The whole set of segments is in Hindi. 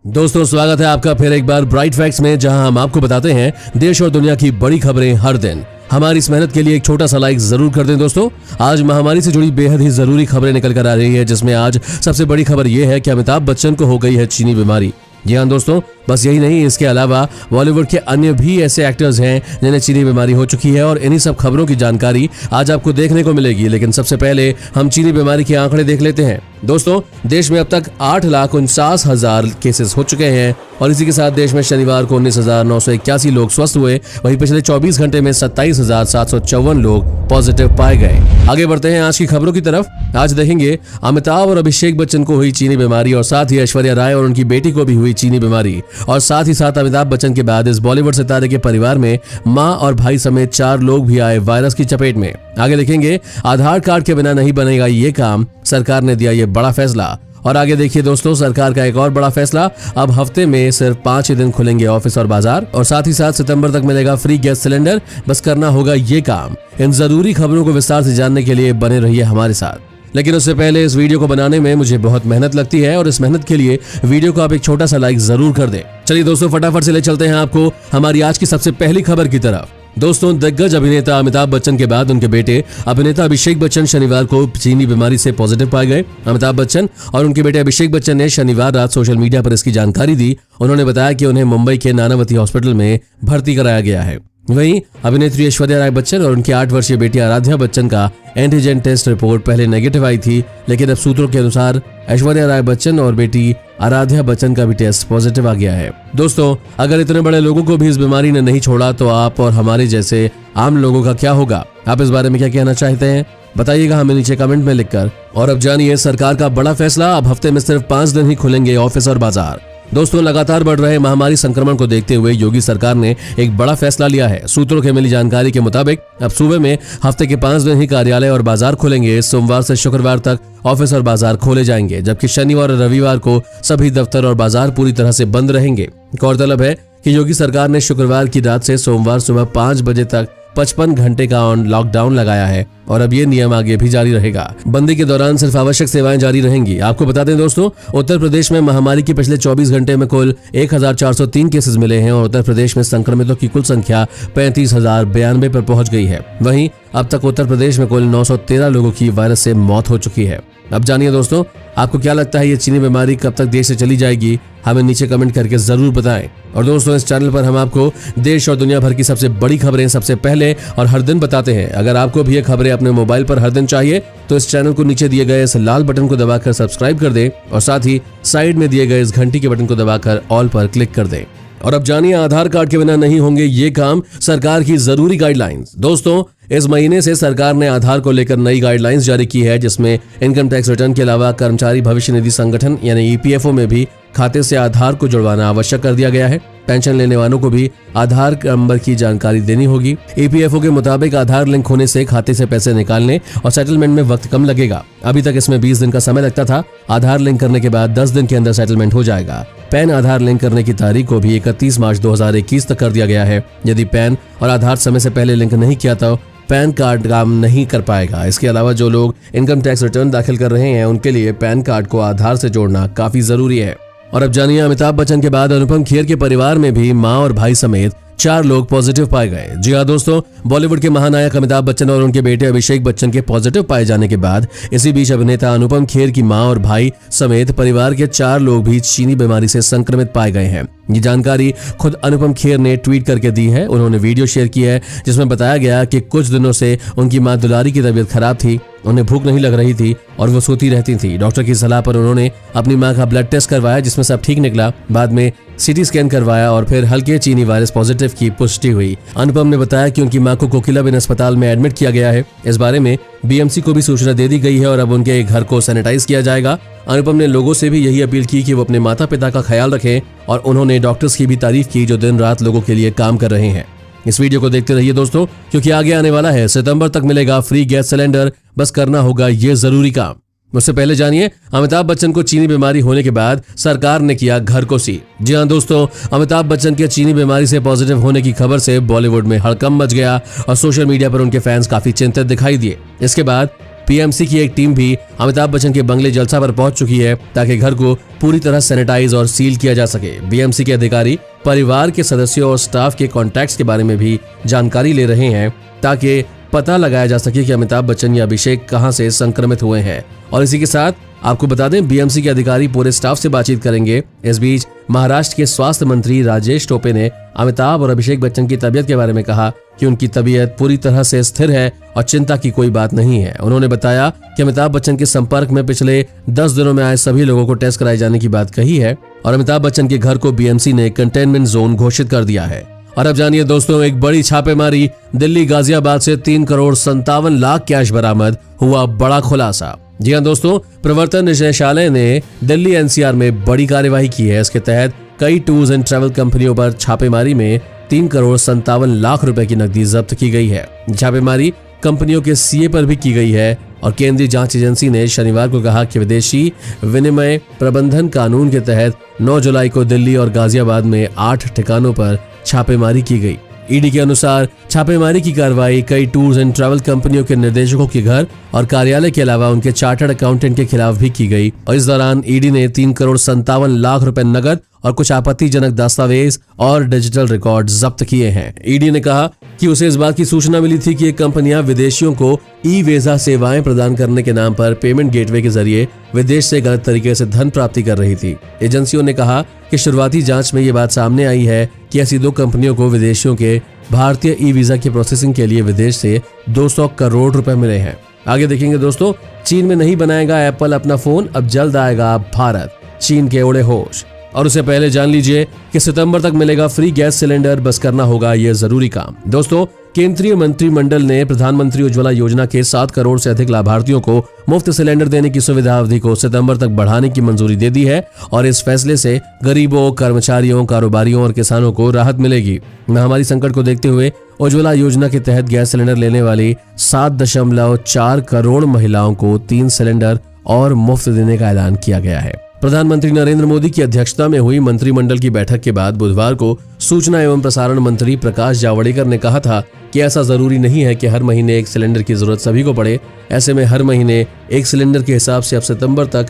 दोस्तों स्वागत है आपका फिर एक बार ब्राइट फैक्ट्स में, जहां हम आपको बताते हैं देश और दुनिया की बड़ी खबरें हर दिन। हमारी इस मेहनत के लिए एक छोटा सा लाइक जरूर कर दें दोस्तों। आज महामारी से जुड़ी बेहद ही जरूरी खबरें निकल कर आ रही है, जिसमें आज सबसे बड़ी खबर यह है कि अमिताभ बच्चन को हो गई है चीनी बीमारी। जी हाँ दोस्तों, बस यही नहीं, इसके अलावा बॉलीवुड के अन्य भी ऐसे एक्टर्स हैं जिन्हें चीनी बीमारी हो चुकी है और इन्हीं सब खबरों की जानकारी आज आपको देखने को मिलेगी। लेकिन सबसे पहले हम चीनी बीमारी के आंकड़े देख लेते हैं। दोस्तों, देश में अब तक 8,49,000 केसेस हो चुके हैं और इसी के साथ देश में शनिवार को 19,981 लोग स्वस्थ हुए। वहीं पिछले 24 घंटे में 27,754 लोग पॉजिटिव पाए गए। आगे बढ़ते हैं आज की खबरों की तरफ। आज देखेंगे अमिताभ और अभिषेक बच्चन को हुई चीनी बीमारी और साथ ही ऐश्वर्या राय और उनकी बेटी को भी हुई चीनी बीमारी। और साथ ही साथ अमिताभ बच्चन के बाद इस बॉलीवुड सितारे के परिवार में मां और भाई समेत 4 लोग भी आए वायरस की चपेट में। आगे देखेंगे आधार कार्ड के बिना नहीं बनेगा ये काम, सरकार ने दिया ये बड़ा फैसला। और आगे देखिए दोस्तों, सरकार का एक और बड़ा फैसला, अब हफ्ते में सिर्फ 5 ही दिन खुलेंगे ऑफिस और बाजार। और साथ ही साथ सितंबर तक मिलेगा फ्री गैस सिलेंडर, बस करना होगा ये काम। इन जरूरी खबरों को विस्तार से जानने के लिए बने रहिए हमारे साथ। लेकिन उससे पहले इस वीडियो को बनाने में मुझे बहुत मेहनत लगती है और इस मेहनत के लिए वीडियो को आप एक छोटा सा लाइक जरूर कर दें। चलिए दोस्तों, फटाफट से ले चलते हैं आपको हमारी आज की सबसे पहली खबर की तरफ। दोस्तों, दिग्गज अभिनेता अमिताभ बच्चन के बाद उनके बेटे अभिनेता अभिषेक बच्चन शनिवार को चीनी बीमारी से पॉजिटिव पाए गए। अमिताभ बच्चन और उनके बेटे अभिषेक बच्चन ने शनिवार रात सोशल मीडिया पर इसकी जानकारी दी। उन्होंने बताया कि उन्हें मुंबई के नानावती हॉस्पिटल में भर्ती कराया गया है। वहीं अभिनेत्री ऐश्वर्या राय बच्चन और उनकी 8 वर्षीय बेटी आराध्या बच्चन का एंटीजन टेस्ट रिपोर्ट पहले नेगेटिव आई थी, लेकिन अब सूत्रों के अनुसार ऐश्वर्या राय बच्चन और बेटी आराध्या बच्चन का भी टेस्ट पॉजिटिव आ गया है। दोस्तों, अगर इतने बड़े लोगों को भी इस बीमारी ने नहीं छोड़ा तो आप और हमारे जैसे आम लोगों का क्या होगा? आप इस बारे में क्या कहना चाहते हैं? बताइएगा हमें नीचे कमेंट में लिखकर। और अब जानिए सरकार का बड़ा फैसला, अब हफ्ते में सिर्फ 5 दिन ही खुलेंगे ऑफिस और बाजार। दोस्तों, लगातार बढ़ रहे महामारी संक्रमण को देखते हुए योगी सरकार ने एक बड़ा फैसला लिया है। सूत्रों के मिली जानकारी के मुताबिक अब सूबे में हफ्ते के 5 दिन ही कार्यालय और बाजार खुलेंगे। सोमवार से शुक्रवार तक ऑफिस और बाजार खोले जाएंगे, जबकि शनिवार और रविवार को सभी दफ्तर और बाजार पूरी तरह से बंद रहेंगे। गौरतलब है कि योगी सरकार ने शुक्रवार की रात से सोमवार सुबह 5 बजे तक 55 घंटे का लॉकडाउन लगाया है और अब ये नियम आगे भी जारी रहेगा। बंदी के दौरान सिर्फ आवश्यक सेवाएं जारी रहेंगी। आपको बता दें दोस्तों, उत्तर प्रदेश में महामारी के पिछले 24 घंटे में कुल 1,403 केसेस मिले हैं और उत्तर प्रदेश में संक्रमितों की कुल संख्या 35,092 पर पहुंच गई है। वहीं अब तक उत्तर प्रदेश में कुल 913 लोगों की वायरस से मौत हो चुकी है। अब जानिए दोस्तों, आपको क्या लगता है ये चीनी बीमारी कब तक देश से चली जाएगी? हमें नीचे कमेंट करके जरूर बताएं। और दोस्तों, इस चैनल पर हम आपको देश और दुनिया भर की सबसे बड़ी खबरें सबसे पहले और हर दिन बताते हैं। अगर आपको भी ये खबरें अपने मोबाइल पर हर दिन चाहिए तो इस चैनल को नीचे दिए गए इस लाल बटन को दबाकर सब्सक्राइब कर दें और साथ ही साइड में दिए गए इस घंटी के बटन को दबाकर ऑल पर क्लिक कर दें। और अब जानिए आधार कार्ड के बिना नहीं होंगे ये काम, सरकार की जरूरी गाइडलाइंस। दोस्तों, इस महीने से सरकार ने आधार को लेकर नई गाइडलाइंस जारी की है, जिसमें इनकम टैक्स रिटर्न के अलावा कर्मचारी भविष्य निधि संगठन यानी ईपीएफओ में भी खाते से आधार को जुड़वाना आवश्यक कर दिया गया है। पेंशन लेने वालों को भी आधार नंबर की जानकारी देनी होगी। ईपीएफओ के मुताबिक आधार लिंक होने से खाते से पैसे निकालने और सेटलमेंट में वक्त कम लगेगा। अभी तक इसमें 20 दिन का समय लगता था। आधार लिंक करने के बाद 10 दिन के अंदर सेटलमेंट हो जाएगा। पैन आधार लिंक करने की तारीख को भी 31 मार्च 2021 तक कर दिया गया है। यदि पैन और आधार समय से पहले लिंक नहीं किया तो पैन कार्ड काम नहीं कर पाएगा। इसके अलावा जो लोग इनकम टैक्स रिटर्न दाखिल कर रहे हैं उनके लिए पैन कार्ड को आधार से जोड़ना काफी जरूरी है। और अब जानिए अमिताभ बच्चन के बाद अनुपम खेर के परिवार में भी मां और भाई समेत 4 लोग पॉजिटिव पाए गए। जी हाँ दोस्तों, बॉलीवुड के महानायक अमिताभ बच्चन और उनके बेटे अभिषेक बच्चन के पॉजिटिव पाए जाने के बाद इसी बीच अभिनेता अनुपम खेर की मां और भाई समेत परिवार के 4 लोग भी चीनी बीमारी से संक्रमित पाए गए हैं। ये जानकारी खुद अनुपम खेर ने ट्वीट करके दी है। उन्होंने वीडियो शेयर की है जिसमें बताया गया कि कुछ दिनों से उनकी मां दुलारी की तबीयत खराब थी, उन्हें भूख नहीं लग रही थी और वो सोती रहती थी। डॉक्टर की सलाह पर उन्होंने अपनी मां का ब्लड टेस्ट करवाया, जिसमें सब ठीक निकला। बाद में सीटी स्कैन करवाया और फिर हल्के चीनी वायरस पॉजिटिव की पुष्टि हुई। अनुपम ने बताया कि उनकी मां को कोकिलाबेन अस्पताल में एडमिट किया गया है। इस बारे में बीएमसी को भी सूचना दे दी गई है और अब उनके घर को सैनिटाइज किया जाएगा। अनुपम ने लोगों से भी यही अपील की कि वो अपने माता पिता का ख्याल रखें और उन्होंने डॉक्टर्स की भी तारीफ की जो दिन रात लोगों के लिए काम कर रहे हैं। इस वीडियो को देखते रहिए दोस्तों, क्योंकि आगे आने वाला है सितंबर तक मिलेगा फ्री गैस सिलेंडर, बस करना होगा ये जरूरी काम। उससे पहले जानिए अमिताभ बच्चन को चीनी बीमारी होने के बाद सरकार ने किया घर को सील। जी हां दोस्तों, अमिताभ बच्चन के चीनी बीमारी से पॉजिटिव होने की खबर से बॉलीवुड में हड़कंप मच गया और सोशल मीडिया पर उनके फैंस काफी चिंतित दिखाई दिए। इसके बाद पीएमसी की एक टीम भी अमिताभ बच्चन के बंगले जलसा पर पहुंच चुकी है ताकि घर को पूरी तरह सैनिटाइज और सील किया जा सके। बीएमसी के अधिकारी परिवार के सदस्यों और स्टाफ के कॉन्टैक्ट्स के बारे में भी जानकारी ले रहे हैं ताकि पता लगाया जा सके कि अमिताभ बच्चन या अभिषेक कहां से संक्रमित हुए हैं। और इसी के साथ आपको बता दें, बीएमसी के अधिकारी पूरे स्टाफ से बातचीत करेंगे। इस बीच महाराष्ट्र के स्वास्थ्य मंत्री राजेश टोपे ने अमिताभ और अभिषेक बच्चन की तबीयत के बारे में कहा कि उनकी तबीयत पूरी तरह से स्थिर है और चिंता की कोई बात नहीं है। उन्होंने बताया कि अमिताभ बच्चन के संपर्क में पिछले 10 दिनों में आए सभी लोगों को टेस्ट कराए जाने की बात कही है और अमिताभ बच्चन के घर को बीएमसी ने कंटेनमेंट जोन घोषित कर दिया है। और अब जानिए दोस्तों, एक बड़ी छापेमारी, दिल्ली गाजियाबाद से 3 करोड़ 57 लाख कैश बरामद, हुआ बड़ा खुलासा। जी हाँ दोस्तों, प्रवर्तन निदेशालय ने दिल्ली एनसीआर में बड़ी कार्यवाही की है। इसके तहत कई टूर्स एंड ट्रैवल कंपनियों पर छापेमारी में 3 करोड़ 57 लाख रुपए की नकदी जब्त की गई है। छापेमारी कंपनियों के सीए पर भी की गई है और केंद्रीय जांच एजेंसी ने शनिवार को कहा कि विदेशी विनिमय प्रबंधन कानून के तहत 9 जुलाई को दिल्ली और गाजियाबाद में 8 ठिकानों पर छापेमारी की गई। ईडी के अनुसार छापेमारी की कार्रवाई कई टूर्स एंड ट्रैवल कंपनियों के निर्देशकों के घर और कार्यालय के अलावा उनके चार्टर्ड अकाउंटेंट के खिलाफ भी की गई और इस दौरान ईडी ने 3 करोड़ 57 लाख रुपए नगद और कुछ आपत्तिजनक दस्तावेज और डिजिटल रिकॉर्ड जब्त किए हैं। ईडी ने कहा कि उसे इस बात की सूचना मिली थी कि ये कंपनियां विदेशियों को ई वीजा सेवाएं प्रदान करने के नाम पर पेमेंट गेटवे के जरिए विदेश से गलत तरीके से धन प्राप्ति कर रही थी। एजेंसियों ने कहा कि शुरुआती जांच में ये बात सामने आई है कि ऐसी 2 कंपनियों को विदेशियों के भारतीय ई वीजा की प्रोसेसिंग के लिए विदेश से 200 करोड़ रुपए मिले हैं। आगे देखेंगे दोस्तों, चीन में नहीं बनाएगा एप्पल अपना फोन, अब जल्द आएगा भारत, चीन के उड़े होश। और उससे पहले जान लीजिए कि सितंबर तक मिलेगा फ्री गैस सिलेंडर, बस करना होगा ये जरूरी काम। दोस्तों, केंद्रीय मंत्रिमंडल ने प्रधानमंत्री उज्ज्वला योजना के 7 करोड़ से अधिक लाभार्थियों को मुफ्त सिलेंडर देने की सुविधा अवधि को सितंबर तक बढ़ाने की मंजूरी दे दी है और इस फैसले से गरीबों, कर्मचारियों, कारोबारियों और किसानों को राहत मिलेगी। महामारी संकट को देखते हुए उज्ज्वला योजना के तहत गैस सिलेंडर लेने वाली 7.4 करोड़ महिलाओं को 3 सिलेंडर और मुफ्त देने का ऐलान किया गया है। प्रधानमंत्री नरेंद्र मोदी की अध्यक्षता में हुई मंत्रिमंडल की बैठक के बाद बुधवार को सूचना एवं प्रसारण मंत्री प्रकाश जावड़ेकर ने कहा था कि ऐसा जरूरी नहीं है कि हर महीने 1 सिलेंडर की जरूरत सभी को पड़े। ऐसे में हर महीने 1 सिलेंडर के हिसाब से अब सितंबर तक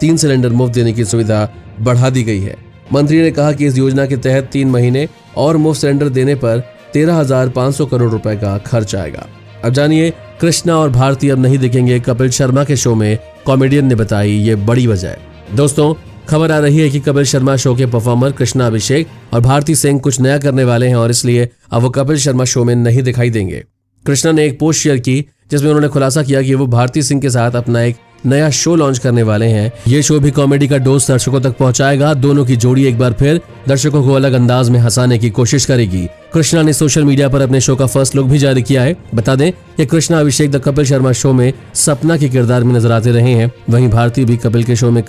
3 सिलेंडर मुफ्त देने की सुविधा बढ़ा दी गई है। मंत्री ने कहा कि इस योजना के तहत 3 महीने और मुफ्त सिलेंडर देने पर 13,500 करोड़ रुपए का खर्च आएगा। अब जानिए, कृष्णा और भारती अब नहीं दिखेंगे कपिल शर्मा के शो में, कॉमेडियन ने बताई ये बड़ी वजह। दोस्तों, खबर आ रही है कि कपिल शर्मा शो के परफॉर्मर कृष्णा अभिषेक और भारती सिंह कुछ नया करने वाले हैं और इसलिए अब वो कपिल शर्मा शो में नहीं दिखाई देंगे। कृष्णा ने एक पोस्ट शेयर की जिसमें उन्होंने खुलासा किया कि वो भारती सिंह के साथ अपना एक नया शो लॉन्च करने वाले हैं। ये शो भी कॉमेडी का डोज दर्शकों तक पहुंचाएगा। दोनों की जोड़ी एक बार फिर दर्शकों को अलग अंदाज में हंसाने की कोशिश करेगी। कृष्णा ने सोशल मीडिया पर अपने शो का फर्स्ट लुक भी जारी किया है। बता दें कि कृष्णा अभिषेक द कपिल शर्मा शो में सपना के किरदार में नजर आते रहे हैं। वहीं भारती भी कपिल के शो में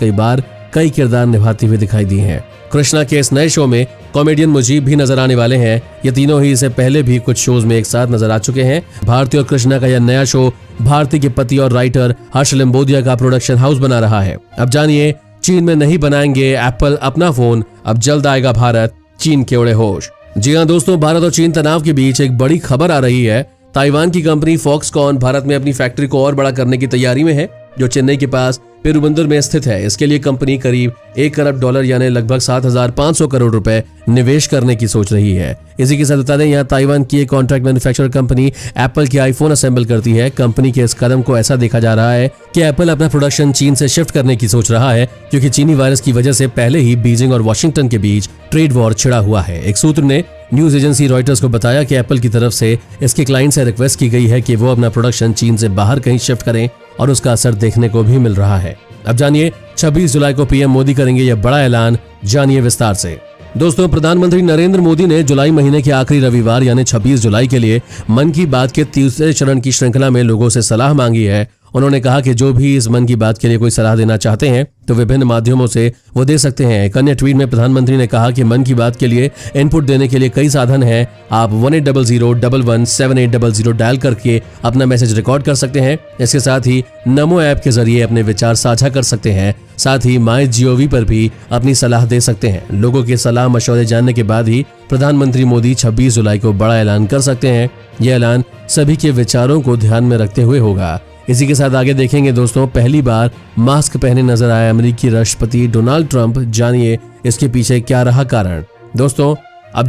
कई किरदार निभाती हुई दिखाई दी हैं। कृष्णा के इस नए शो में कॉमेडियन मुजीब भी नजर आने वाले हैं। ये तीनों ही इससे पहले भी कुछ शोज में एक साथ नजर आ चुके हैं। भारती और कृष्णा का यह नया शो भारती के पति और राइटर हर्ष लिम्बोदिया का प्रोडक्शन हाउस बना रहा है। अब जानिए, चीन में नहीं बनाएंगे एप्पल अपना फोन, अब जल्द आएगा भारत, चीन के उड़े होश। जी हाँ दोस्तों, भारत और चीन तनाव के बीच एक बड़ी खबर आ रही है। ताइवान की कंपनी फॉक्सकॉन भारत में अपनी फैक्ट्री को और बड़ा करने की तैयारी में है, जो चेन्नई के पास पेरुबंदर में स्थित है। इसके लिए कंपनी करीब $1 करोड़ यानी लगभग 7,500 करोड़ रुपए निवेश करने की सोच रही है। इसी के साथ बता दें, यहाँ ताइवान की एक कॉन्ट्रैक्ट मैन्युफैक्चरर कंपनी एप्पल के आईफोन असेंबल करती है। कंपनी के इस कदम को ऐसा देखा जा रहा है कि एप्पल अपना प्रोडक्शन चीन से शिफ्ट करने की सोच रहा है, क्योंकि चीनी वायरस की वजह से पहले ही बीजिंग और वॉशिंगटन के बीच ट्रेड वॉर छिड़ा हुआ है। एक सूत्र ने न्यूज एजेंसी रॉयटर्स को बताया कि एप्पल की तरफ से इसके क्लाइंट से रिक्वेस्ट की गई है कि वो अपना प्रोडक्शन चीन से बाहर कहीं शिफ्ट करें और उसका असर देखने को भी मिल रहा है। अब जानिए, 26 जुलाई को पीएम मोदी करेंगे यह बड़ा ऐलान, जानिए विस्तार से। दोस्तों, प्रधानमंत्री नरेंद्र मोदी ने जुलाई महीने के आखिरी रविवार यानी 26 जुलाई के लिए मन की बात के तीसरे चरण की श्रृंखला में लोगों से सलाह मांगी है। उन्होंने कहा कि जो भी इस मन की बात के लिए कोई सलाह देना चाहते हैं तो विभिन्न माध्यमों से वो दे सकते हैं। एक अन्य ट्वीट में प्रधानमंत्री ने कहा कि मन की बात के लिए इनपुट देने के लिए कई साधन हैं। आप 1800-11-7800 डायल करके अपना मैसेज रिकॉर्ड कर सकते हैं। इसके साथ ही नमो ऐप के जरिए अपने विचार साझा कर सकते हैं। साथ ही MyGov पर भी अपनी सलाह दे सकते हैं। लोगों के सलाह मशवरे जानने के बाद ही प्रधानमंत्री मोदी 26 जुलाई को बड़ा ऐलान कर सकते हैं। यह ऐलान सभी के विचारों को ध्यान में रखते हुए होगा। इसी के साथ आगे देखेंगे दोस्तों, पहली बार मास्क पहने नजर आए अमेरिकी राष्ट्रपति डोनाल्ड ट्रंप। जानिए इसके पीछे क्या रहा कारण। दोस्तों अब